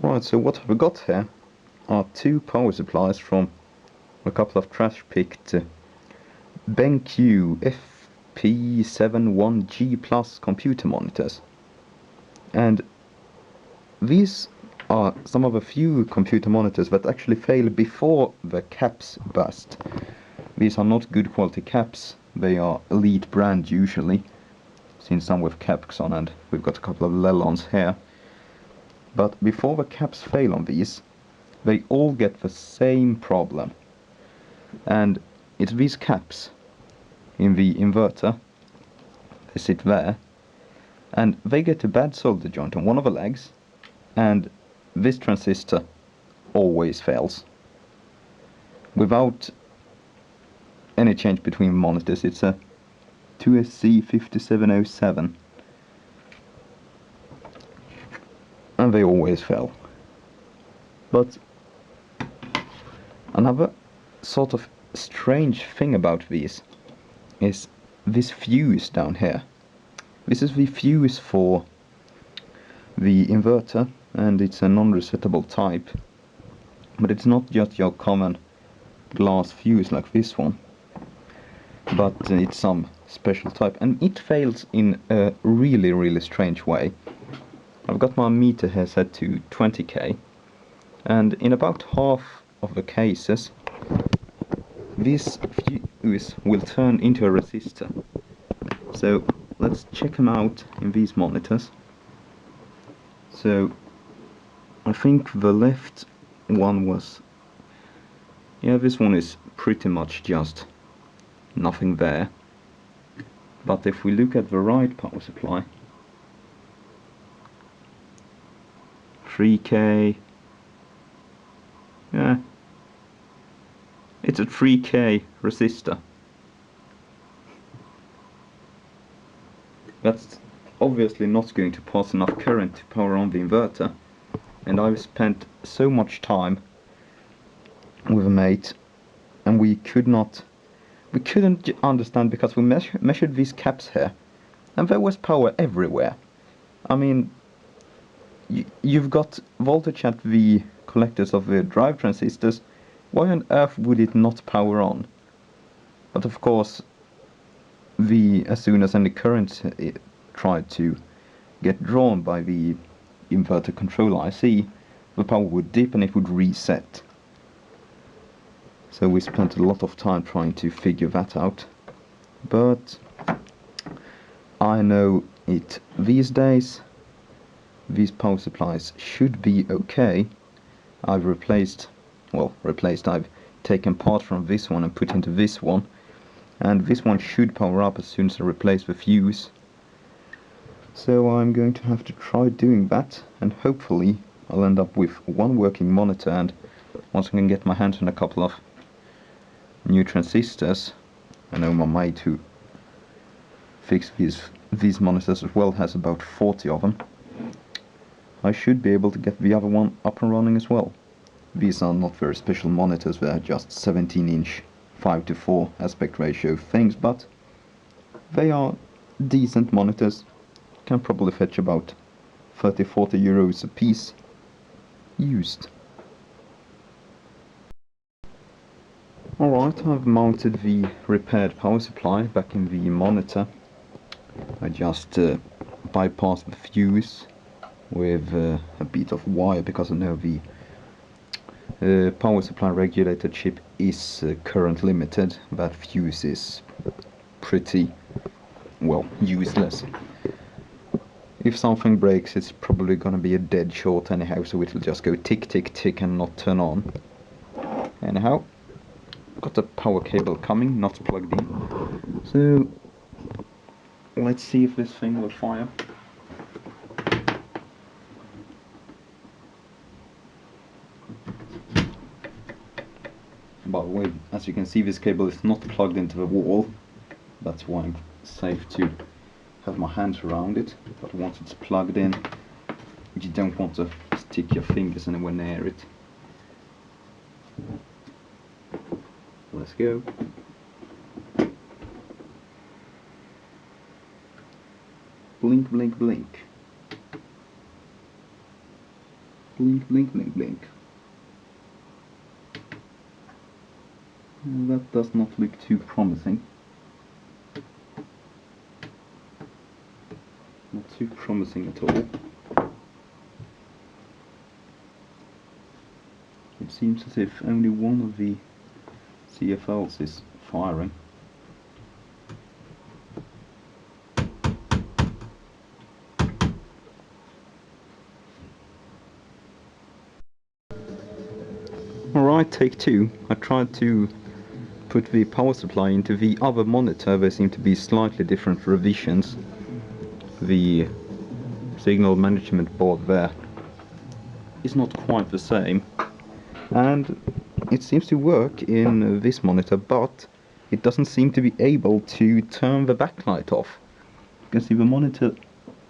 Right, so what have we got here are two power supplies from a couple of trash-picked BenQ FP71G Plus computer monitors. And these are some of a few computer monitors that actually fail before the caps burst. These are not good quality caps, they are elite brand usually. Seen some with caps on, and we've got a couple of Lelons here. But before the caps fail on these, they all get the same problem. And it's these caps in the inverter. They sit there, and they get a bad solder joint on one of the legs, and this transistor always fails. Without any change between monitors, it's a 2SC5707, and they always fail. But another sort of strange thing about these is this fuse down here. This is the fuse for the inverter, and it's a non-resettable type, but it's not just your common glass fuse like this one, but it's some special type, and it fails in a really strange way. I've got my meter here set to 20k, and in about half of the cases this fuse will turn into a resistor. So let's check them out in these monitors. So I think the left one was, yeah, this one is pretty much just nothing there. But if we look at the right power supply, 3k, yeah, it's a 3k resistor. That's obviously not going to pass enough current to power on the inverter, and I've spent so much time with a mate, and we couldn't understand, because we measured these caps here, and there was power everywhere. I mean, you've got voltage at the collectors of the drive transistors. Why on earth would it not power on? But of course, as soon as any current tried to get drawn by the inverter control IC, the power would dip and it would reset. So we spent a lot of time trying to figure that out, but I know it these days. These power supplies should be okay. I've I've taken part from this one and put into this one, and this one should power up as soon as I replace the fuse. So I'm going to have to try doing that, and hopefully I'll end up with one working monitor, and once I can get my hands on a couple of new transistors, I know my mate who fixed these monitors as well has about 40 of them. I should be able to get the other one up and running as well. These are not very special monitors, they're just 17-inch 5:4 aspect ratio things, but they are decent monitors. Can probably fetch about 30-40 euros a piece used. Alright, I've mounted the repaired power supply back in the monitor. I just bypassed the fuse with a bit of wire, because I know the power supply regulator chip is current limited. That fuse is pretty, well, useless. If something breaks, it's probably gonna be a dead short anyhow, so it'll just go tick tick tick and not turn on. Anyhow, got a power cable coming, not plugged in. So let's see if this thing will fire. By the way, as you can see, this cable is not plugged into the wall. That's why I'm safe to have my hands around it. But once it's plugged in, you don't want to stick your fingers anywhere near it. Let's go. Blink, blink, blink. Blink, blink, blink, blink. Well, that does not look too promising. Not too promising at all. It seems as if only one of the CFLs is firing. Alright, take two. I tried to put the power supply into the other monitor. There seem to be slightly different revisions. The signal management board there is not quite the same, and it seems to work in this monitor, but it doesn't seem to be able to turn the backlight off. You can see the monitor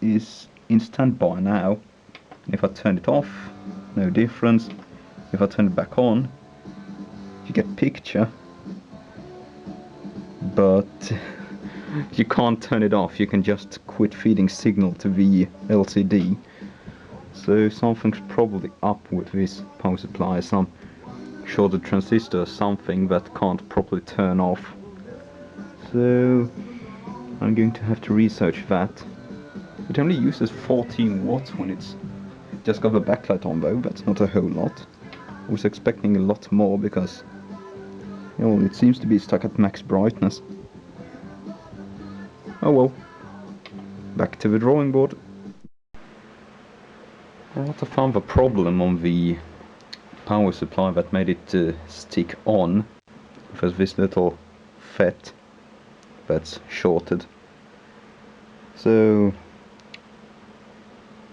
is in standby now. If I turn it off, no difference. If I turn it back on, you get picture, but you can't turn it off. You can just quit feeding signal to the LCD. So something's probably up with this power supply. Some shorted transistor or something that can't properly turn off. So I'm going to have to research that. It only uses 14 watts when it's just got the backlight on though. That's not a whole lot. I was expecting a lot more because, you know, it seems to be stuck at max brightness. Oh well. Back to the drawing board. Alright, I found the problem on the power supply that made it stick on. There's this little FET that's shorted. So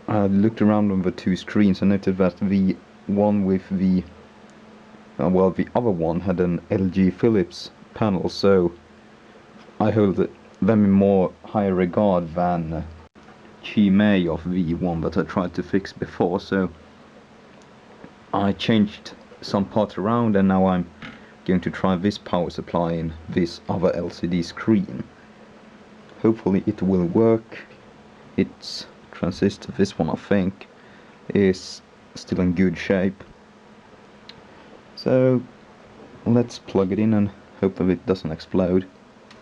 I looked around on the two screens and noted that the one with the well, the other one had an LG Philips panel, so I hold them in more higher regard than Chi-Mei of the one that I tried to fix before. So I changed some parts around, and now I'm going to try this power supply in this other LCD screen. Hopefully it will work. Its transistor, this one I think, is still in good shape. So let's plug it in and hope that it doesn't explode.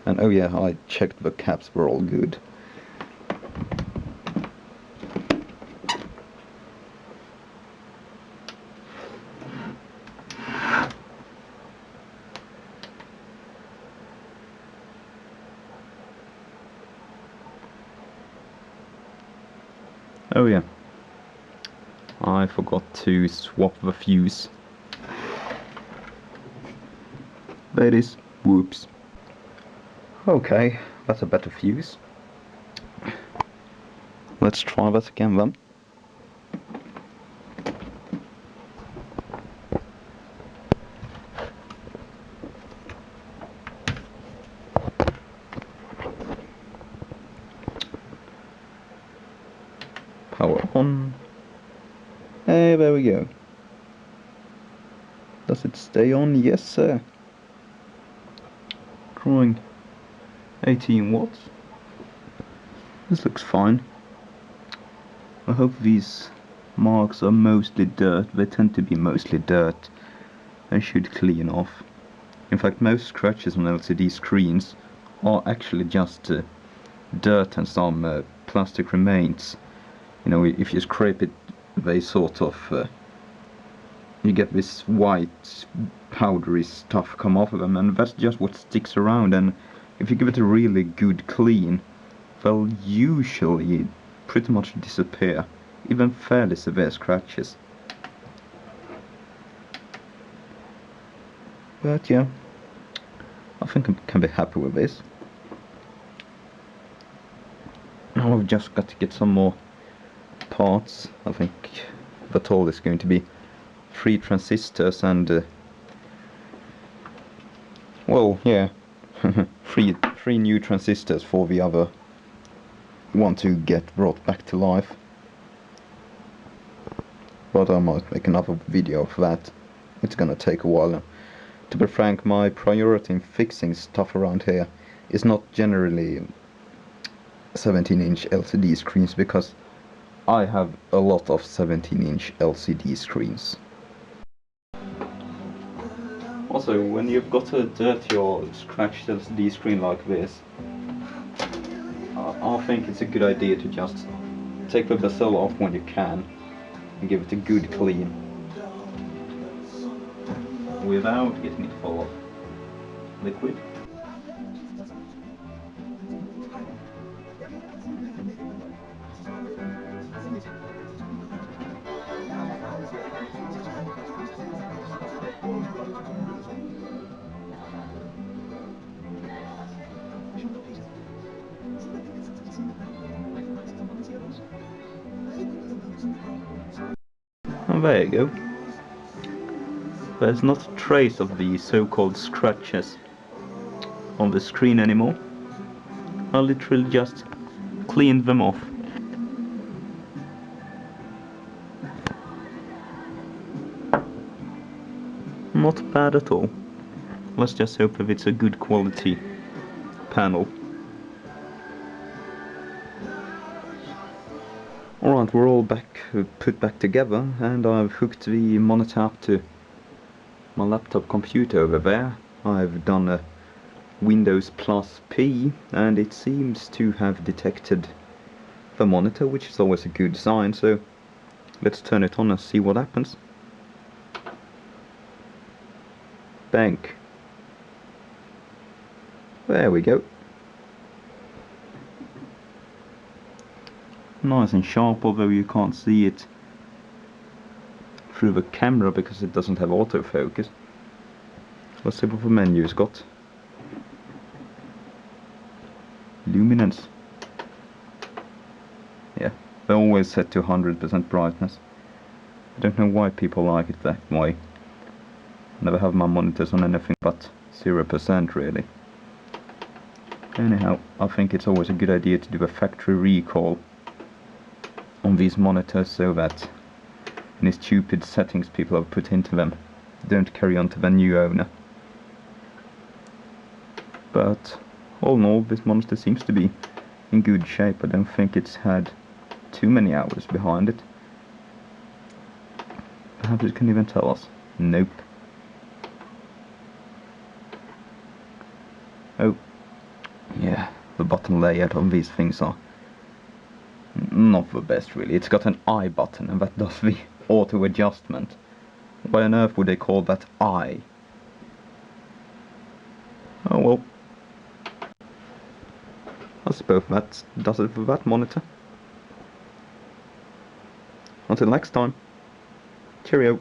And oh yeah, I checked the caps were all good. Oh yeah, I forgot to swap the fuse. There it is. Whoops. Okay, that's a better fuse. Let's try that again then. Power on. Hey, there we go. Does it stay on? Yes, sir. Drawing 18 watts. This looks fine. I hope these marks are mostly dirt. They tend to be mostly dirt. They should clean off. In fact, most scratches on LCD screens are actually just dirt and some plastic remains. You know, if you scrape it, they sort of you get this white powdery stuff come off of them, and that's just what sticks around. And if you give it a really good clean, they'll usually pretty much disappear, even fairly severe scratches. But yeah, I think I can be happy with this. Now I've just got to get some more parts. I think the total is going to be 3 transistors and well, yeah, three new transistors for the other one to get brought back to life. But I might make another video of that. It's gonna take a while. To be frank, my priority in fixing stuff around here is not generally 17-inch LCD screens, because I have a lot of 17-inch LCD screens. Also, when you've got a dirty or scratched LCD screen like this, I think it's a good idea to just take the bezel off when you can and give it a good clean without getting it full of liquid. And there you go. There's not a trace of the so-called scratches on the screen anymore. I literally just cleaned them off. Not bad at all. Let's just hope that it's a good quality panel. Alright, we're all put back together, and I've hooked the monitor up to my laptop computer over there. I've done a Windows plus P, and it seems to have detected the monitor, which is always a good sign, so let's turn it on and see what happens. BenQ. There we go. Nice and sharp, although you can't see it through the camera because it doesn't have autofocus. Let's see what the menu's got. Luminance. Yeah, they're always set to 100% brightness. I don't know why people like it that way. I never have my monitors on anything but 0% really. Anyhow, I think it's always a good idea to do a factory recall on these monitors so that any stupid settings people have put into them don't carry on to their new owner. But all in all, this monitor seems to be in good shape. I don't think it's had too many hours behind it. Perhaps it can even tell us. Nope. Oh, yeah, the button layout on these things are not the best really. It's got an I button and that does the auto adjustment. Why on earth would they call that I? Oh well. I suppose that does it for that monitor. Until next time. Cheerio.